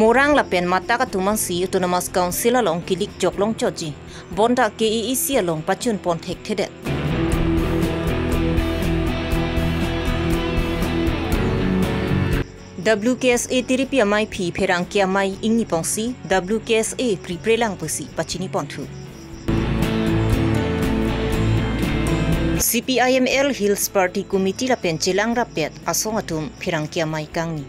Morang lapen mata ka tumansi autonomous council along kilik joklong choji bonda KEEC along pachun pon thek thedet WKSA tiripi amai phi pherang ki amai ingni pongsi WKSA priprelang pusi pachini ponthu CPIML Hills Party Committee lapen chelang rapet asong atum pherang ki amai kangni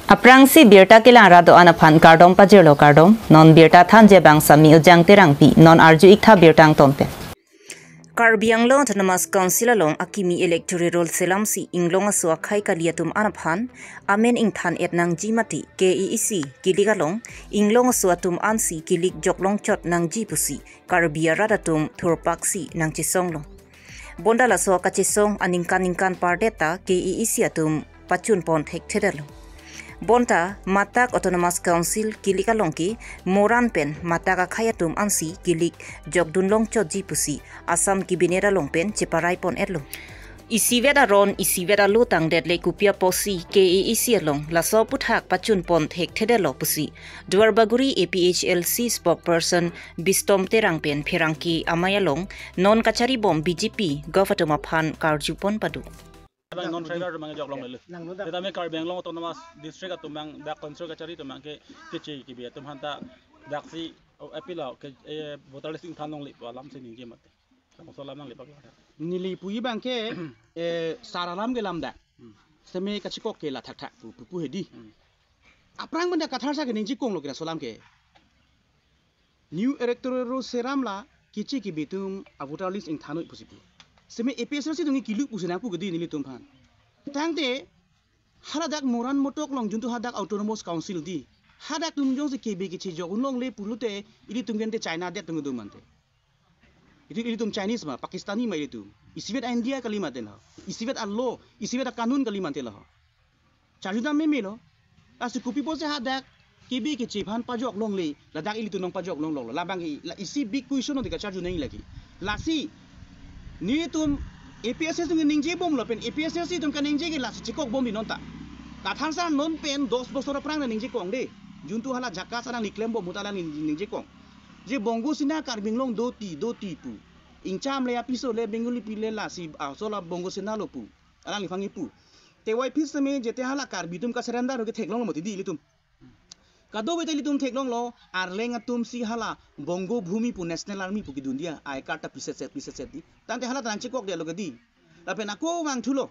Aprang si birta kilang do anaphan kardom pajelo kardom non birta than je bang sami ujang terang pi non arju ikha birtang tompe Karbiang long autonomous council along akimi electoral roll selamsi inglong aswa khai kaliatum anaphan amen ingthan etnang jimati KEEC kiligalong inglong aswa tum ansi kilik joklong chot nang jipusi karbia radatum thurpaksi nang chisonglong bondala so kachisong aningkan pardeta KEEC atum pachun pon thek thedalo Bonta matak autonomous council kilik alongki moran pen mataka khayatum ansi kilik jogdunlong choji pusi asam kibinera longpen cheparai pon erlo isiveda ron isiveda lutang detle kupia posi KEEC along laso puthak pachun pon thek thedelo pusi duarbaguri APHLC spokesperson bistom terang pen pherangki amayalong non kachari bom BJP gofatuma phan karjupon padu non trigger mang jok long le teta me Karbiang long autonomous district atumang dak konsol kachari tumang ke kichi ki bi tum hanta dak si apila ke voter listing thanong li lam se ninge mat so lam nang le pak nili pui bang ke saralam ge lam da seme kachiko ke la thak thak pu hedi aprang banda kathar sa ke ninji kong lo ke solam ke new electoral roll seram la kichi ki bitum voter list ing thanoi pusipu seme APSLC dungi kiluk pusina pu gedi nili tumpan tangte haradak moran motok long juntu hadak autonomous council di hadak tumjong se kebe kichi jogunlong le pulute ili tumgente China det tungu dumante ili tum Chinese ma Pakistani ma ili tum isivet India kalimat den isivet allo isivet kanun kalimat la chajuda me melo asu kupi pose hadak kebe kichi phan pajok long le ladak ili tunong pajok long long la bang la isi big question no dika chaju nei lagi lasi ni tum APSLC tung ningje bom lo pen APSLC tum kan ningje ke la chikok bom di nonta kathang sa non pen 10 bosor prang na ningje kong de juntu hala jaka sana niklem bom mutala ningje kong je bongo sina Karbiang long do ti pu ingcham le apiso le benguli pile la si sola bongo sina lo pu ala li fangi pu te wai pis me jete hala Karbi tum ka seranda ro ke theklong moti di litum kado betali tum theklong lo arleng atum si hala bongo bhumi pu national army pu ki dunia ai karta piset set di tante hala tan chikok de lo gadi la pen ako wang thulo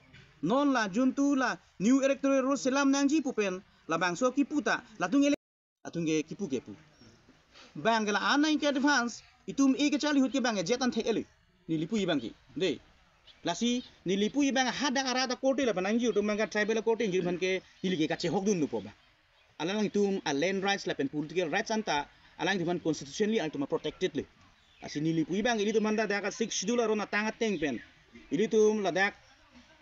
non la juntu la new electoral roll selam nangji pu pen la bangso ki puta la atunge ki pu ge pu bangla anai ke advance itum e ke chali hut ke bang jetan thek ele ni lipu ibang ki de lasi ni lipu ibang hada arada kote la banangji utum manga tribal kote ngir ban ke hilige ka che hok dun nu po ba alang itum a land rights la pen political rights anta alang diman constitutionally ang tuma protected le asini li pui bang ili tum manda da ka 6 schedule ro na tanga teng pen ili tum ladak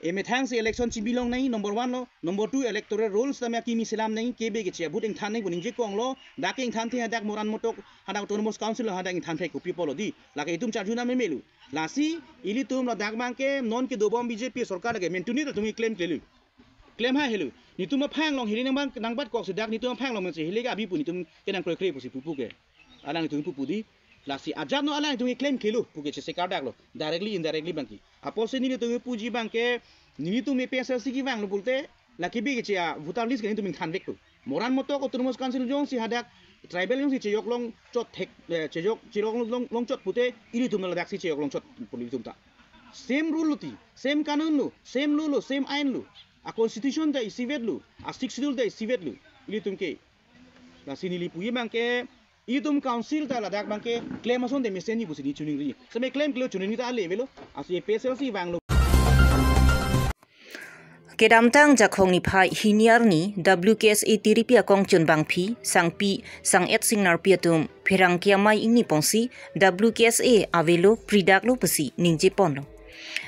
emethang se election chibilong nai number 1 lo number 2 electoral rules tamya kimi selam nai kebe ke chia buting than nai buning je kong lo daking than the hadak moran motok hadak autonomous council hadak than the ko people di la ke itum charjuna me melu lasi ili tum ladak bang ke non ke dobom BJP sarkar ke mentuni ta tumi claim ha helu ni tuma phang long hili nang bat kok sedak ni tuma phang long se hili ga bi pu ni tum kenang kre pusi pu ke alang ni tum pu di lasi ajat no alang tum claim kelu pu ke se kardak lo directly indirectly bangki apo se ni tum pu ji bang ke ni tum APSLC ki bang lo bulte la ki bi ke chia voter list ke ni tum than vek tu moran moto autonomous council jong si hadak tribal jong si cheyok long chot thek cheyok long chot pute ili tum la dak si cheyok long chot puli tum ta same rule luti same kanun lu same law lu same ain lu a constitution da isivet lu a 6 schedule da isivet lu ili tum ke la sini li puyi bang ke itum council ta la dak bang ke claim ason de mesen ni busini chuning ri same claim klo chuning ta le melo asi PSLC bang lu kedamtang jakhong ni phai hiniar ni WKSA tiripia kong chun bang phi sang et singnar piatum pherang kia mai ingni pongsi WKSA avelo pridak lo pusi ningje pon lo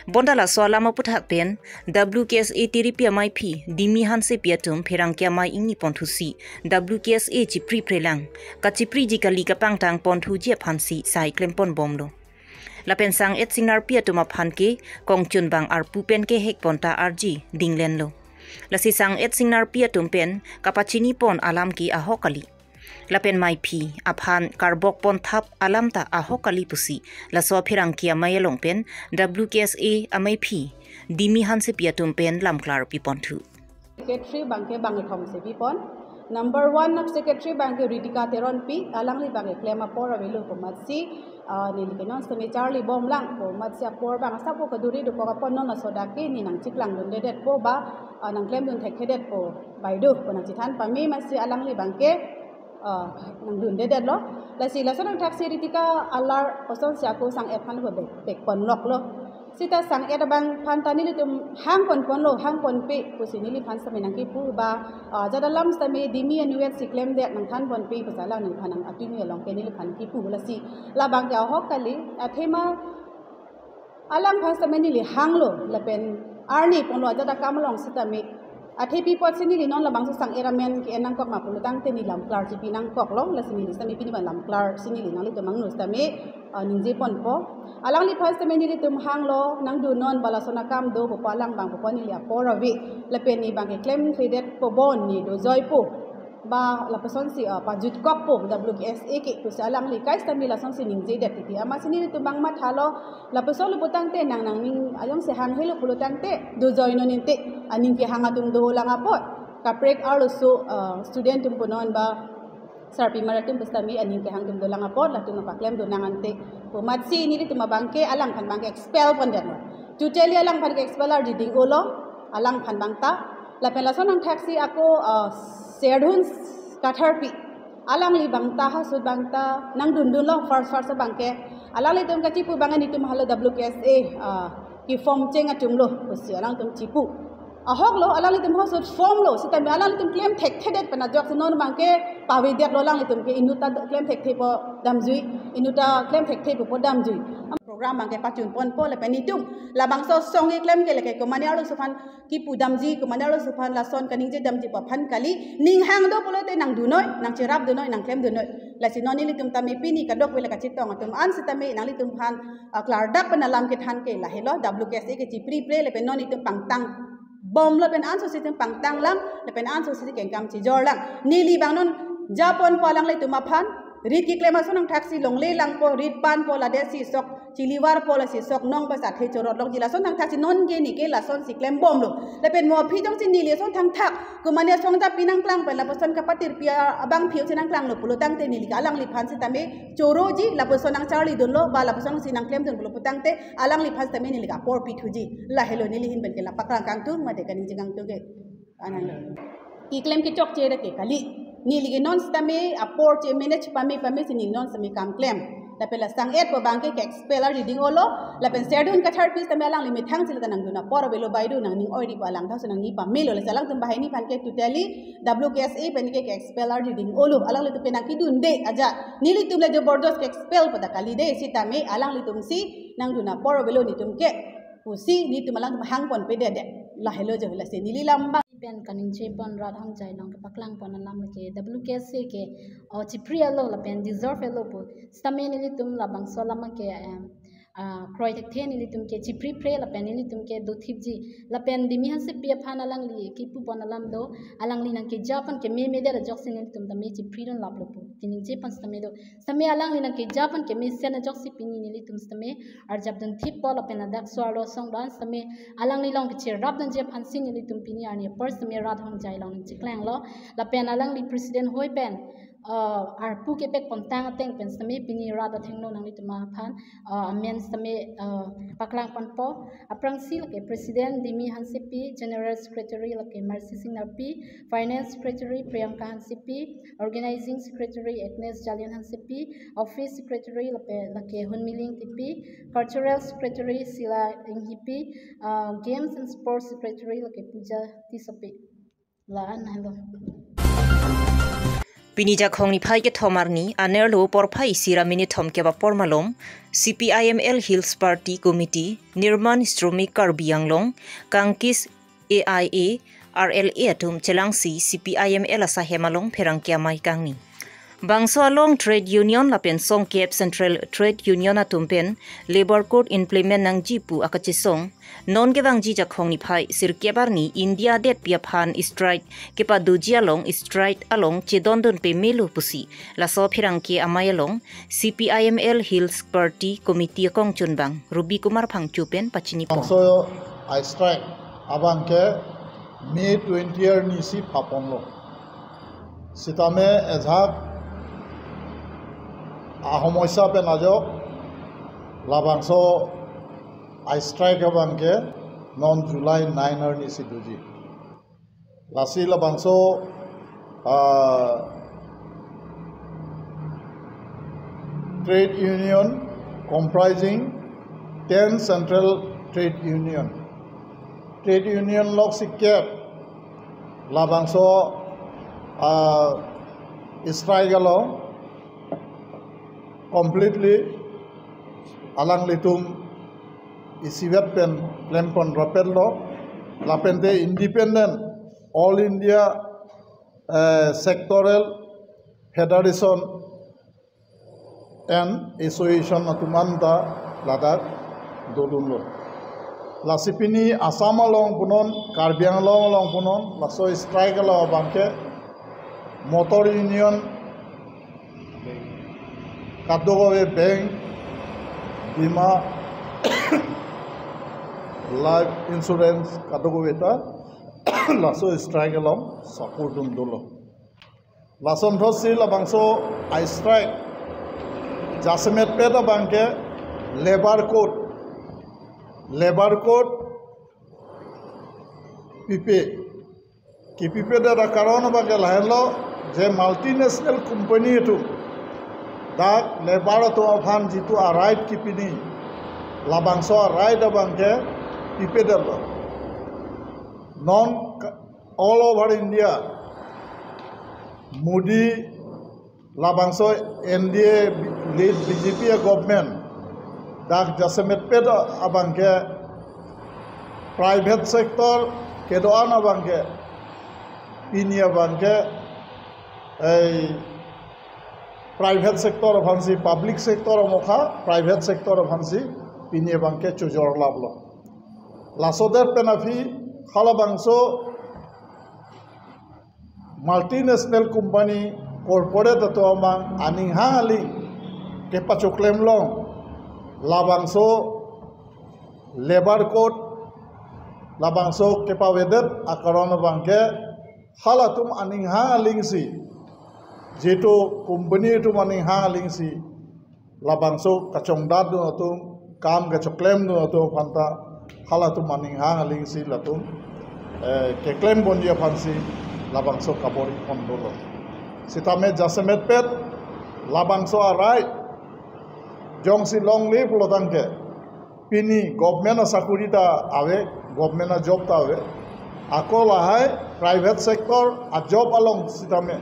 Bondala soalama puthak pen WKSA tiripia mai phi dimi hanse piatum pherang kia mai ingni ponthusi WKSA chipri prelang ka chipri jikali ka pangtang ponthu je phansi sai klem pon bomlo lapen sang et singnar piatuma phanke kongchun bang ar pupen ke hek ponta arji dinglen lo lasi sang et singnar pia tumpen kapachini pon alam ki ahokali lapen mai phi aphan karbok pon thap alam ta ahokali pusi la so phirang kia mayelong pen WKSA amai phi dimi han se pia tumpen lamklar pi pon thu secretary bangke bangi thom se pi pon number 1 of secretary bangke Ritika Teron pi alang li bangi claim apor avelu pomatsi ni likenon semi Charlie bom lang pomatsi apor bang sapo kaduri do ko pon non sodaki ni nang chiklang dun dedet po ba nang claim dun thek hedet po baidu ko nang chithan pami masi alang li bangke nang dun dedet lo la si la sonang taxi Ritika alar oson sia ko sang et phan ko bek pon nok lo sita sang et bang phan tani li tum hang pon lo hang pon pe pusini li phan sami nang ki pu ba jadalam sami dimi anuet si claim det nang than pon pe pasala nang phanang atimi long ke ni li phan ki pu la si la bang ya hok kali athema alang phan sami ni li hang lo la pen arni pon lo jada kam long sita mi athi pi pot sini li non la bang sang eramen ki enang kok ma pulu tang te ni lam klar ji pinang kok long la sini li sami pini ban lam klar sini li nang li tamang no sami ningje pon po alang li phas sami ni li tum hang lo nang du non bala sona kam do po palang bang po ni li aporawi la pen ni bang ke claim credit po bon ni do joy po ba la person si pa jut kok po WKSA ke to salang li kai sami la song si ningje det ti ama sini li tum bang ma thalo la person lu putang te nang ning ayong se hang helo pulu tang te do joy no nin te aning ki hanga tum do lang apot ka break also student tum ponon ba sarpi maratum pastami aning ki hang tum do lang apot la tum pa claim do nangan te po matsi ni tum bangke alang kan bangke expel pon det to tell you alang kan expel ar ding olo alang kan bangta la pela sonang taxi ako Serdun katharpi alang li bangta ha sud bangta nang dundun lo first bangke alang li tum ka chipu bangani tum halo WKSA ki form chenga tum lo usi alang tum chipu ahok lo alang li tum ha sud form lo sitam alang li tum claim thek thedet pana jok non bangke pawi dek lo lang li tum ke inuta claim thek the po damjui inuta claim thek the po damjui program bangke pachun pon po le penitum la bangso song e claim ke le ke ko manialo sufan ki pu damji ko manialo sufan la son kaning je damji pa phan kali ning hang do polo te nang dunoi nang chirap dunoi nang claim dunoi la sinoni li tum tami pini ka dok wele ka chitong tum an sitame nang li tum phan klar dak panalam ke than ke la helo WKSA ke chi pre play le penoni tum pangtang bom le pen an so sitem pangtang lam le pen an so sit ke kam chi jor lang ni li bang non japon palang le tum phan rit ki claim aso nang taxi long le lang po rit pan po la de si sok chiliwar po la si sok nong ba sa the chorot long jila son nang taxi non ge ni ke la son si claim bom lo le pen mo phi jong sin ni le son thang thak ku mane song ta pinang klang pe la person ka patir pia abang phiu chinang klang lo pulo tang te ni li ka alang li phan si tame choro ji la person nang charli don lo ba la person si nang claim don pulo putang te alang li phan tame ni li ka por pi thu ji la hello ni li hin ben ke la paklang kang tu ma de ka ni jingang tu ge anan ki claim ki chok che de ke kali ni ligi non stame apor che manage pami sini non sami kam claim la pela sang et po bangke ke expeller reading olo la pen serdun ka third piece tame lang limit hang sila tanang duna por belo baidu nang ning oidi pa lang thau sanang ni pa melo la salang tum bahai ni pan ke totally WKSA pen ke expeller reading olo alang li tu penang ki dun de aja nili tum la jobordos ke expel pada kali de sitame alang li tum si nang duna por belo ni tum ke pusi ni tum alang hang pon pe de la hello je la se nili lamba pen kaning che pon rat hang chai long ka paklang pon lam ke WKSA ke chipria lo la pen deserve lo po stamen li tum la bang so lam ke kroi tek the ni tum ke chipri pre la pen ni tum ke do thipji la pen dimi han se pia phana lang li ki pu pon lam do alang li nang ke japan ke me me de jok sin ni tum da me chipri don lap lo po kining che pan stame do stame alang li nang ke japan ke me sen jok si pini ni tum stame ar jab dan thip po la pen dak so lo song dan stame alang li long ke che rap dan je phan sin ni tum pini ar ni first me rat hang jai long chi klang lo la pen alang li president hoi pen ar pu ke pek pon tang teng pen stame pini rat da theng no nang li tuma phan men stame paklang pon po aprang sil ke president dimi hansipi general secretary la ke mercy singnapi finance secretary priyanka hansipi organizing secretary agnes jalian hansipi office secretary la ke hunmiling tipi cultural secretary sila inghipi games and sports secretary la ke puja tisapi la an hello Pinija khongni phai ke thomarni anerlo porphai siramini thomke ba pormalom CPIML Hills Party Committee Nirman Stromik Karbianglong Kangkis AIA RLA tum chelangsi CPIML asa hemalong pherangkya mai kangni Bangso along trade union lapen song Cape Central Trade Union atumpen labor code implement nang jipu akachisong non gewang ji jakhong ni phai sirkebar ni India det piaphan strike kepa dujia long strike along chedondon pe melu pusi la so phirang ke amayalong CPIML Hills Party Committee kong chunbang Ruby Kumar phangchupen pachini po so I strike abang ke May 20 year ni si paponlo sitame ezhak ahomoisa pe najok labangso I strike abang ke non July 9 er ni si duji lasi labangso trade union comprising 10 central trade union lok sikep labangso strike along completely alang litum isiwet pen lempon rapel lo lapente independent all India sectoral federation and association atumanta ladak dolunlo lasipini Assam along punon Karbi Anglong along punon laso strike along bangke motor union Kadogowe bank bima life insurance Kadogowe ta laso strike along support dum dolo lason thosi labangso I strike jasemet peta banke labor code pipe da karon banke lahelo je multinational company tu dak labor to afan jitu a right kipini labangso a right abanke pipe da non all over India Modi labangso NDA lead BJP government dak jasemet peda abanke private sector kedoan abanke ini abanke private sector abansi public sector mokha private sector abansi ini abanke chujor lablo lasoder penafi khalabangso multinational company corporate to amang aning hali ke pachoklem long labangso labor code labangso ke pawedet akaron bangke halatum aning haling si jeto company tu aning haling si labangso kachongdad do atum kam ke choklem do atum panta halatum aning haling si latum ke claim bondia phansi labangso kabori kondolo sitame jasemet pet labangso arai jongsi long live lodangke pini government sakurita ave government job ta ave ako lahai private sector a job along sitame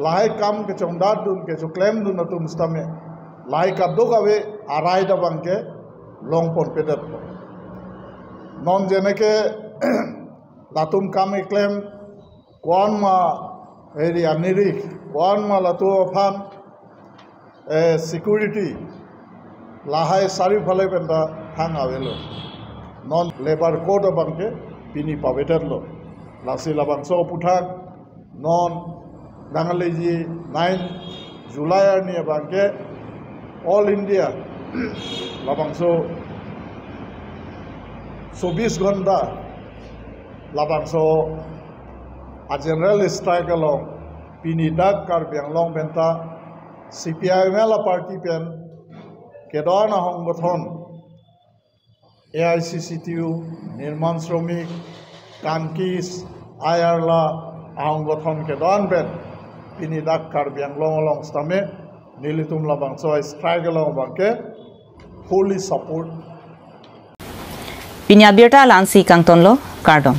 lahai kam ke chongdar dun ke claim dun atum sitame lahai kadok ave arai da bangke long pon pedat non jeneke latum kam e claim kwan ma area nirik kwan ma latu afan security lahai sari phale penda hang avelo non labor code bangke pini paveterlo lasi labangso puthak non dangaleji 9 July ni bangke all India labangso 24 ghanta labangso a general strike along pini dak Karbi Anglong benta CPIML party pen kedona hongbothon AICCTU Nirman Shromik Kankis Ayarla hongbothon kedon ben pini dak Karbi Anglong along stame nilitum labangso strike along bangke fully support Pinya Birta Lansi Kangtonlo Kardom